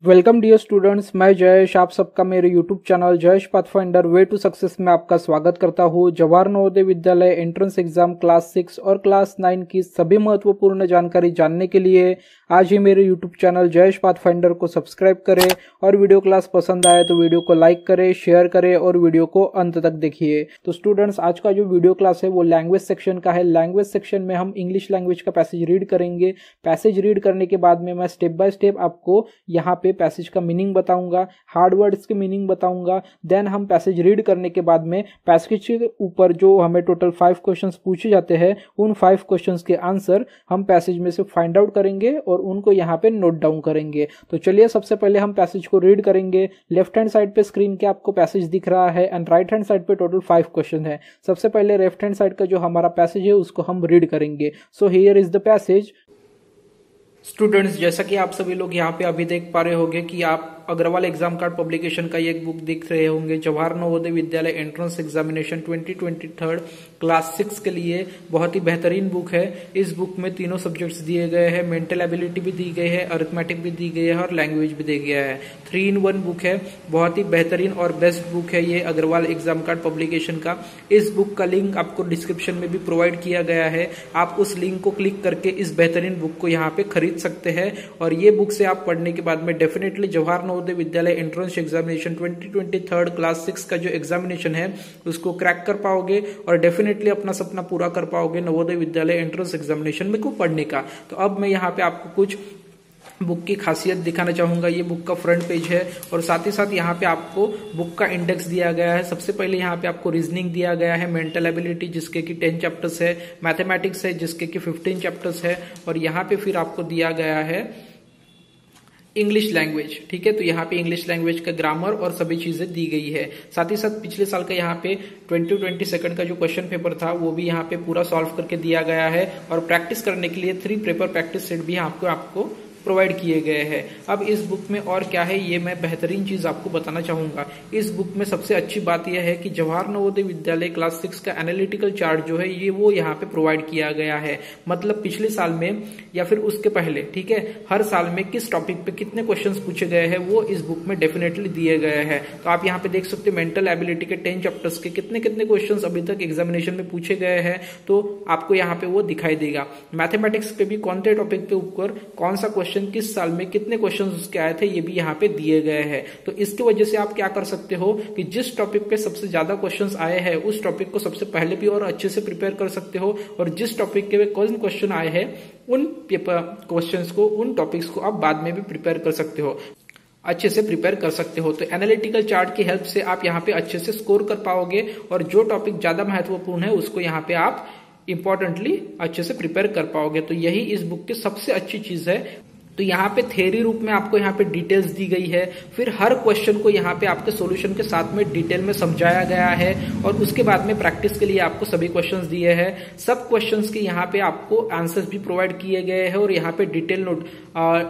Welcome dear students, मैं जयेश आप सबका मेरे YouTube channel Jayesh pathfinder way to success में आपका स्वागत करता हूँ। Jawahar Navodaya Vidyalaya entrance exam class 6 और क्लास 9 की सभी महत्वपूर्ण जानकारी जानने के लिए आज ही मेरे यूट्यूब चैनल जयेश पाथफाइंडर को सब्सक्राइब करें और वीडियो क्लास पसंद आए तो वीडियो को लाइक करें, शेयर करें और वीडियो को अंत तक देखिए। तो स्टूडेंट्स, आज का जो वीडियो क्लास है वो लैंग्वेज सेक्शन का है। लैंग्वेज सेक्शन में हम इंग्लिश लैंग्वेज का पैसेज रीड करेंगे। पैसेज रीड करने के बाद में मैं स्टेप बाय स्टेप आपको यहाँ पे पैसेज का मीनिंग बताऊंगा, हार्ड वर्ड्स के मीनिंग बताऊंगा। देन हम पैसेज रीड करने के बाद में पैसेज के ऊपर जो हमें टोटल 5 क्वेश्चंस पूछे जाते हैं उन 5 क्वेश्चंस के आंसर हम पैसेज में से फाइंड आउट करेंगे और उनको यहाँ पे नोट डाउन करेंगे। तो चलिए सबसे पहले हम पैसेज को रीड करेंगे। लेफ्ट हैंड साइड पे स्क्रीन के आपको पैसेज दिख रहा है एंड राइट हैंड साइड पे टोटल 5 क्वेश्चन है। सबसे पहले लेफ्ट हैंड साइड का जो हमारा पैसेज है उसको हम रीड करेंगे। So here is the passage. Students, जैसा कि आप सभी लोग यहाँ पे अभी देख पा रहे होंगे कि आप अग्रवाल एग्जाम कार्ड पब्लिकेशन का एक बुक देख रहे होंगे। Jawahar Navodaya Vidyalaya entrance examination 2023 class 6 के लिए बहुत ही बेहतरीन बुक है। इस बुक में तीनों सब्जेक्ट्स दिए गए हैं, मेंटल एबिलिटी भी दी गई है, अरिथमेटिक भी दी गई है और लैंग्वेज भी दी गया है। 3-in-1 बुक है, बहुत ही बेहतरीन और बेस्ट बुक है ये अग्रवाल एग्जाम कार्ड पब्लिकेशन का। इस बुक का लिंक आपको डिस्क्रिप्शन में भी प्रोवाइड किया गया है। आप उस लिंक को क्लिक करके इस बेहतरीन बुक को यहाँ पे खरीद सकते हैं और ये बुक से आप पढ़ने के बाद में definitely Jawahar Navodaya Vidyalaya entrance examination 2023 class 6 का जो एग्जामिनेशन है उसको क्रैक कर पाओगे और डेफिनेटली अपना सपना पूरा कर पाओगे नवोदय विद्यालय एंट्रेंस एग्जामिनेशन में को पढ़ने का। तो अब मैं यहाँ पे आपको कुछ बुक की खासियत दिखाना चाहूंगा। ये बुक का फ्रंट पेज है और साथ ही साथ यहाँ पे आपको बुक का इंडेक्स दिया गया है। सबसे पहले यहाँ पे आपको रीजनिंग दिया गया है, मेंटल एबिलिटी जिसके कि 10 चैप्टर्स है, मैथमेटिक्स है जिसके कि 15 चैप्टर्स है और यहाँ पे फिर आपको दिया गया है इंग्लिश लैंग्वेज। ठीक है, तो यहाँ पे इंग्लिश लैंग्वेज का ग्रामर और सभी चीजें दी गई है। साथ ही साथ पिछले साल का यहाँ पे 2022 का जो क्वेश्चन पेपर था वो भी यहाँ पे पूरा सॉल्व करके दिया गया है और प्रैक्टिस करने के लिए 3 पेपर प्रैक्टिस सेट भी आपको प्रोवाइड किए गए हैं। अब इस बुक में और क्या है ये मैं बेहतरीन चीज आपको बताना चाहूंगा। इस बुक में सबसे अच्छी बात यह है कि जवाहर नवोदय विद्यालय क्लास 6 का एनालिटिकल चार्ट जो है ये वो यहाँ पे प्रोवाइड किया गया है। मतलब पिछले साल में या फिर उसके पहले, ठीक है, हर साल में किस टॉपिक पे कितने क्वेश्चंस पूछे गए हैं वो इस बुक में डेफिनेटली दिए गए हैं। तो आप यहाँ पे देख सकते हो मेंटल एबिलिटी के 10 चैप्टर्स के कितने कितने क्वेश्चंस अभी तक एग्जामिनेशन में पूछे गए हैं तो आपको यहाँ पे वो दिखाई देगा। मैथमेटिक्स पे भी कौन से टॉपिक के ऊपर कौन सा क्वेश्चन किस साल में कितने क्वेश्चंस उसके आए थे ये भी यहाँ पे दिए गए हैं। तो इसकी वजह से आप क्या कर सकते हो कि जिस टॉपिक पे सबसे ज्यादा क्वेश्चंस आए हैं उस टॉपिक को सबसे पहले भी और अच्छे से प्रिपेयर कर सकते हो और जिस टॉपिक के कौन क्वेश्चन आए हैं उन पेपर क्वेश्चंस को, उन टॉपिक्स को आप बाद में भी प्रिपेयर कर सकते हो, अच्छे से प्रिपेयर कर सकते हो। तो एनालिटिकल चार्ट की हेल्प से आप यहाँ पे अच्छे से स्कोर कर पाओगे और जो टॉपिक ज्यादा महत्वपूर्ण है उसको यहाँ पे आप इंपॉर्टेंटली अच्छे से प्रिपेयर कर पाओगे। तो यही इस बुक की सबसे अच्छी चीज है। तो यहाँ पे थ्योरी रूप में आपको यहाँ पे डिटेल्स दी गई है, फिर हर क्वेश्चन को यहाँ पे आपके सॉल्यूशन के साथ में डिटेल में समझाया गया है और उसके बाद में प्रैक्टिस के लिए आपको सभी क्वेश्चंस दिए हैं। सब क्वेश्चंस के यहाँ पे आपको आंसर्स भी प्रोवाइड किए गए हैं और यहाँ पे डिटेल नोट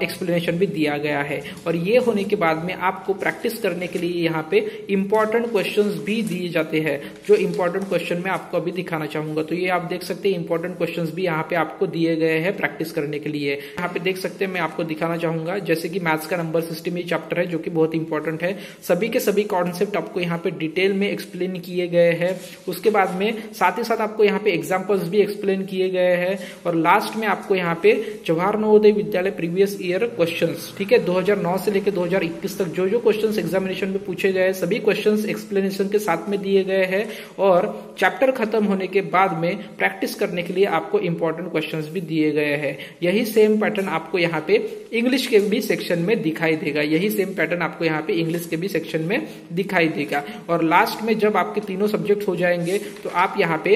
एक्सप्लेनेशन भी दिया गया है। और ये होने के बाद में आपको प्रैक्टिस करने के लिए यहाँ पे इंपॉर्टेंट क्वेश्चन भी दिए जाते हैं, जो इंपॉर्टेंट क्वेश्चन मैं आपको अभी दिखाना चाहूंगा। तो ये आप देख सकते हैं इंपॉर्टेंट क्वेश्चन भी यहाँ पे आपको दिए गए हैं प्रैक्टिस करने के लिए। यहाँ पे देख सकते हैं मैं आपको दिखाना चाहूंगा जैसे कि मैथ्स का नंबर सिस्टम ये चैप्टर है जो कि बहुत इंपॉर्टेंट है। सभी के सभी कॉन्सेप्ट आपको यहाँ पे डिटेल में एक्सप्लेन किए गए हैं। उसके बाद में साथ ही साथ आपको यहाँ पे एग्जांपल्स भी एक्सप्लेन किए गए हैं और लास्ट में आपको यहाँ पे Jawahar Navodaya Vidyalaya previous year questions, ठीक है, 2009 से लेकर 2021 तक जो जो क्वेश्चंस एग्जामिनेशन में पूछे गए सभी क्वेश्चंस एक्सप्लेनेशन के साथ में दिए गए हैं और चैप्टर खत्म होने के बाद में प्रैक्टिस करने के लिए आपको इंपॉर्टेंट क्वेश्चंस भी दिए गए हैं। यही सेम पैटर्न आपको यहाँ पे इंग्लिश के भी सेक्शन में दिखाई देगा। यही सेम पैटर्न आपको यहाँ पे इंग्लिश के भी सेक्शन में दिखाई देगा और लास्ट में जब आपके तीनों सब्जेक्ट हो जाएंगे तो आप यहाँ पे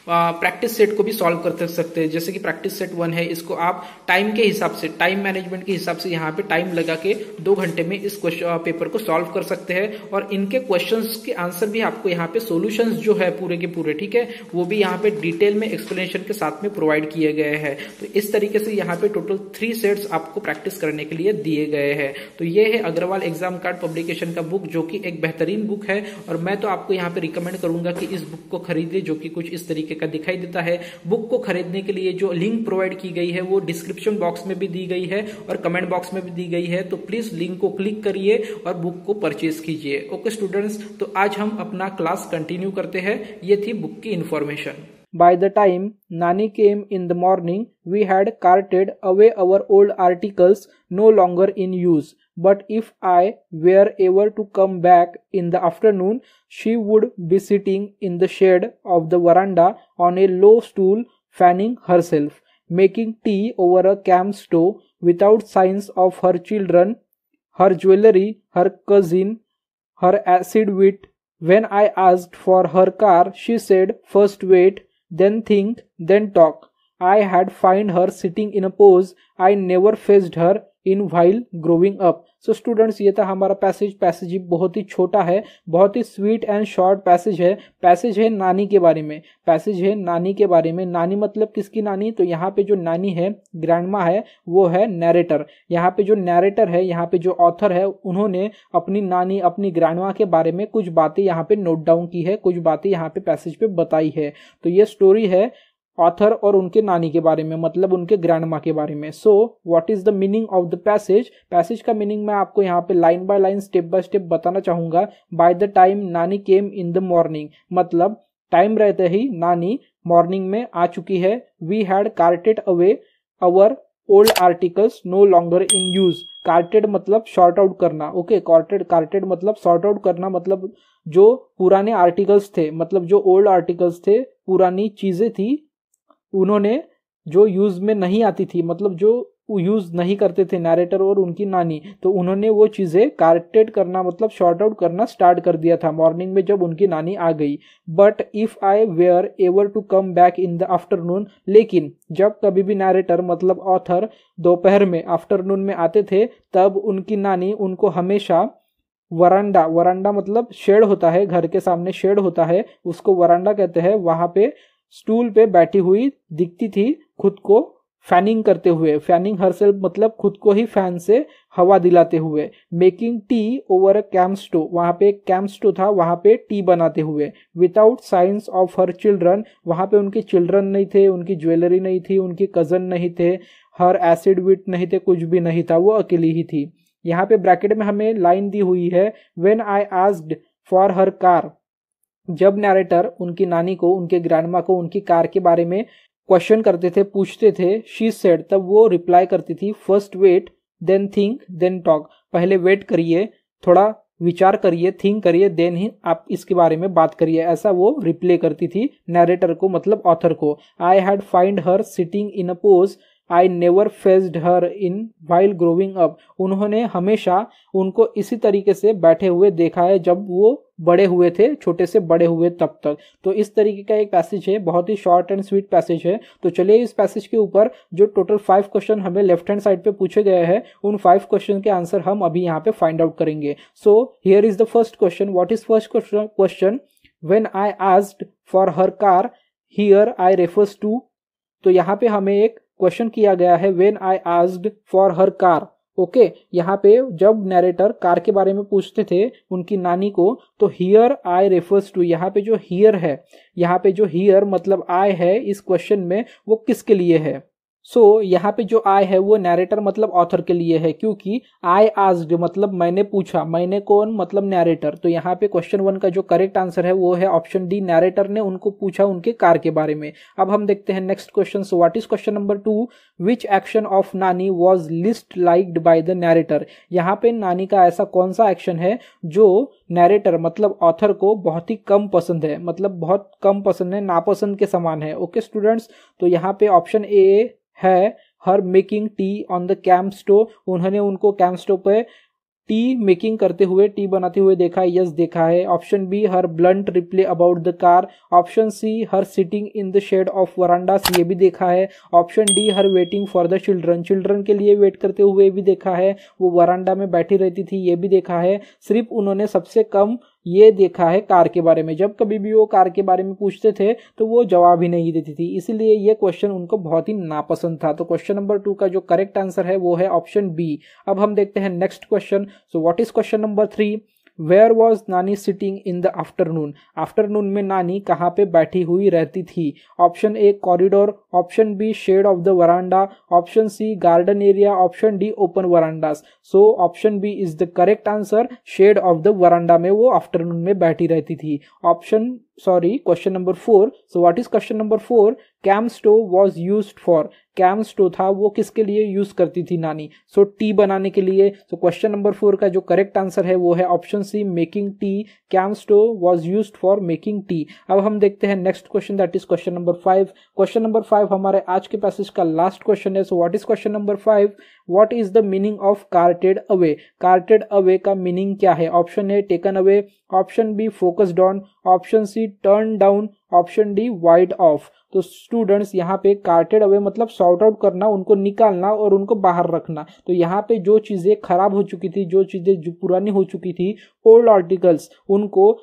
प्रैक्टिस सेट को भी सॉल्व कर सकते हैं। जैसे कि प्रैक्टिस सेट 1 है, इसको आप टाइम के हिसाब से, टाइम मैनेजमेंट के हिसाब से यहाँ पे टाइम लगा के 2 घंटे में इस पेपर को सॉल्व कर सकते हैं और इनके क्वेश्चंस के आंसर भी आपको यहाँ पे सॉल्यूशंस जो है पूरे के पूरे, ठीक है, वो भी यहाँ पे डिटेल में एक्सप्लेनेशन के साथ में प्रोवाइड किए गए हैं। तो इस तरीके से यहाँ पे टोटल 3 सेट्स आपको प्रैक्टिस करने के लिए दिए गए हैं। तो ये है अग्रवाल एग्जाम कार्ड पब्लिकेशन का बुक जो कि एक बेहतरीन बुक है और मैं तो आपको यहाँ पे रिकमेंड करूंगा कि इस बुक को खरीदे जो कि कुछ इस तरीके तरीके का दिखाई देता है। बुक को खरीदने के लिए जो लिंक प्रोवाइड की गई है वो डिस्क्रिप्शन बॉक्स में भी दी गई है और कमेंट बॉक्स में भी दी गई है, तो प्लीज लिंक को क्लिक करिए और बुक को परचेज कीजिए। ओके स्टूडेंट्स, तो आज हम अपना क्लास कंटिन्यू करते हैं। ये थी बुक की information. By the time Nani came in the morning, we had carted away our old articles no longer in use. But if I were ever to come back in the afternoon, she would be sitting in the shade of the veranda on a low stool, fanning herself, making tea over a camp stove, without signs of her children, her jewelry, her cousin, her acid wit. When I asked for her car, she said, "First wait, then think, then talk." I had find her sitting in a pose I never faced her in while growing up. So students, ये था हमारा passage बहुत ही छोटा है, बहुत ही sweet and short passage है नानी के बारे में। नानी मतलब किसकी नानी? तो यहाँ पे जो नानी है, ग्रैंडमा है, वो है नैरेटर। यहाँ पे जो नैरेटर है, यहाँ पे जो ऑथर है, उन्होंने अपनी नानी, अपनी ग्रैंडमा के बारे में कुछ बातें यहाँ पे नोट डाउन की है, कुछ बातें यहाँ पे पैसेज पे बताई है। तो ये स्टोरी है ऑथर और उनके नानी के बारे में, मतलब उनके ग्रैंडमा के बारे में। So what is the meaning of the passage का मीनिंग मैं आपको यहाँ पे line by line, step by step बताना चाहूंगा। By the time nani came in the morning, मतलब टाइम रहते ही नानी मॉर्निंग में आ चुकी है। We had carted away our old articles no longer in use. Carted मतलब शॉर्ट आउट करना। ओके, कार्टेड मतलब शॉर्ट आउट करना, मतलब जो पुराने आर्टिकल्स थे, मतलब जो ओल्ड आर्टिकल्स थे, पुरानी चीजें थी, उन्होंने जो यूज में नहीं आती थी, मतलब जो यूज नहीं करते थे नैरेटर और उनकी नानी, तो उन्होंने वो चीजें कार्टेड करना मतलब शॉर्ट आउट करना स्टार्ट कर दिया था मॉर्निंग में जब उनकी नानी आ गई। But if I were ever to come back in the afternoon, लेकिन जब कभी भी नैरेटर मतलब ऑथर दोपहर में, आफ्टरनून में आते थे, तब उनकी नानी उनको हमेशा वरांडा मतलब शेड होता है, घर के सामने शेड होता है, उसको वरांडा कहते हैं, वहां पे स्टूल पे बैठी हुई दिखती थी, खुद को फैनिंग करते हुए। फैनिंग हरसेल्फ मतलब खुद को ही फैन से हवा दिलाते हुए। Making tea over a camp stove, वहां पे एक कैंप स्टोव था, वहां पे टी बनाते हुए। Without science of her children, वहां पे उनके चिल्ड्रन नहीं थे, उनकी ज्वेलरी नहीं थी, उनके कजन नहीं थे, हर एसिड विट नहीं थे, कुछ भी नहीं था, वो अकेली ही थी। यहाँ पे ब्रैकेट में हमें लाइन दी हुई है, when I asked for her car. जब नैरेटर उनकी नानी को, उनके ग्रैंडमा को उनकी कार के बारे में क्वेश्चन करते थे, पूछते थे, शी सेड, तब वो रिप्लाई करती थी, first wait then think then talk. पहले वेट करिए, थोड़ा विचार करिए, थिंक करिए, देन ही आप इसके बारे में बात करिए, ऐसा वो रिप्लाई करती थी नैरेटर को, मतलब ऑथर को। I had find her sitting in a pose I never faced her in while growing up. उन्होंने हमेशा उनको इसी तरीके से बैठे हुए देखा है जब वो बड़े हुए थे, छोटे से बड़े हुए तब तक। तो इस तरीके का एक पैसेज है, बहुत ही शॉर्ट एंड स्वीट पैसेज है। तो चलिए इस पैसेज के ऊपर जो टोटल 5 क्वेश्चन हमें लेफ्ट हैंड साइड पे पूछे गए हैं, उन 5 क्वेश्चन के आंसर हम अभी यहाँ पे फाइंड आउट करेंगे। So here is the first question. What is first question? When I asked for her car, here I refers to. तो यहाँ पे हमें एक क्वेश्चन किया गया है, when I asked for her car. Okay, यहाँ पे जब नैरेटर कार के बारे में पूछते थे उनकी नानी को, तो हियर आई रेफर्स टू, यहाँ पे जो हियर है, यहाँ पे जो हियर मतलब आई है इस क्वेश्चन में, वो किसके लिए है? सो यहाँ पे जो आई है वो नैरेटर मतलब ऑथर के लिए है, क्योंकि आई आस्क्ड मतलब मैंने पूछा, मैंने कौन मतलब नैरेटर। तो यहाँ पे क्वेश्चन 1 का जो करेक्ट आंसर है वो है ऑप्शन डी, नैरेटर ने उनको पूछा उनके कार के बारे में। अब हम देखते हैं next question. So what is question number 2? Which action of nani was least liked by the narrator. यहाँ पे नानी का ऐसा कौन सा एक्शन है जो नैरेटर मतलब ऑथर को बहुत ही कम पसंद है, मतलब बहुत कम पसंद है, नापसंद के समान है। ओके स्टूडेंट्स, तो यहाँ पे ऑप्शन ए है her making tea on the camp stove. उन्होंने उनको कैंप स्टोव पे टी मेकिंग करते हुए, टी बनाते हुए देखा है, यस देखा है। Option B her blunt reply about the car. Option C her sitting in the shade of verandas, ये भी देखा है। Option D her waiting for the children, children के लिए वेट करते हुए भी देखा है, वो वरांडा में बैठी रहती थी, ये भी देखा है। सिर्फ उन्होंने सबसे कम ये देखा है कार के बारे में, जब कभी भी वो कार के बारे में पूछते थे तो वो जवाब ही नहीं देती थी, इसीलिए ये क्वेश्चन उनको बहुत ही नापसंद था। तो क्वेश्चन नंबर 2 का जो करेक्ट आंसर है वो है ऑप्शन बी। अब हम देखते हैं next question. So what is question number 3? Where was nani sitting in the afternoon, afternoon में नानी कहाँ पे बैठी हुई रहती थी। Option A corridor, option B shade of the veranda, option C garden area, option D open verandas. So option B is the correct answer, shade of the veranda में वो आफ्टरनून में बैठी रहती थी। Question number 4। So what is question number 4? Cam stove was used for, cam stove था वो किसके लिए यूज करती थी नानी? सो टी बनाने के लिए। सो क्वेश्चन नंबर 4 का जो करेक्ट आंसर है वो है option C, making tea. Camp stove was used for making tea. अब हम देखते हैं next question, that is question number 5। Question number 5 हमारे आज के पैसेज का लास्ट क्वेश्चन है। So what is question number 5? What is the meaning of carted away, carted away का मीनिंग क्या है? Option A taken away, option B focused on, option C turn down, option D wide of. तो students यहाँ पे कार्टेड away मतलब sort out करना, उनको निकालना और उनको बाहर रखना। तो यहाँ पे जो चीजें खराब हो चुकी थी, जो चीजें जो पुरानी हो चुकी थी, ओल्ड आर्टिकल्स, उनको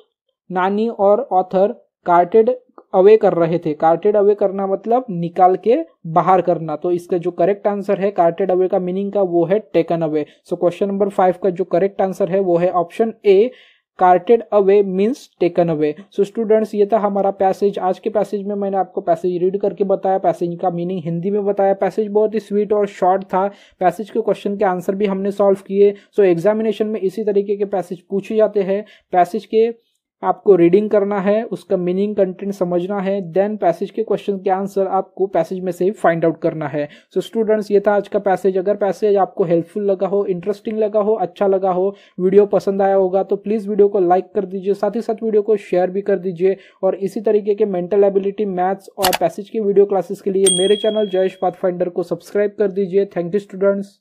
नानी और ऑथर कार्टेड अवे कर रहे थे। कार्टेड अवे करना मतलब निकाल के बाहर करना। तो इसका जो करेक्ट आंसर है कार्टेड अवे का मीनिंग का वो है taken away. So question number 5 का जो करेक्ट आंसर है वो है option A, carted away means taken away. So students ये था हमारा पैसेज। आज के पैसेज में मैंने आपको पैसेज रीड करके बताया, पैसेज का मीनिंग हिंदी में बताया। पैसेज बहुत ही स्वीट और शॉर्ट था। पैसेज के क्वेश्चन के आंसर भी हमने सॉल्व किए। सो एग्जामिनेशन में इसी तरीके के पैसेज पूछे जाते हैं। पैसेज के आपको रीडिंग करना है, उसका मीनिंग कंटेंट समझना है, देन पैसेज के क्वेश्चन के आंसर आपको पैसेज में से ही फाइंड आउट करना है। सो स्टूडेंट्स ये था आज का पैसेज। अगर पैसेज आपको हेल्पफुल लगा हो, इंटरेस्टिंग लगा हो, अच्छा लगा हो, वीडियो पसंद आया होगा तो प्लीज़ वीडियो को लाइक कर दीजिए, साथ ही साथ वीडियो को शेयर भी कर दीजिए। और इसी तरीके के मेंटल एबिलिटी, मैथ्स और पैसेज की वीडियो क्लासेस के लिए मेरे चैनल जयेश पाथफाइंडर को सब्सक्राइब कर दीजिए। Thank you students.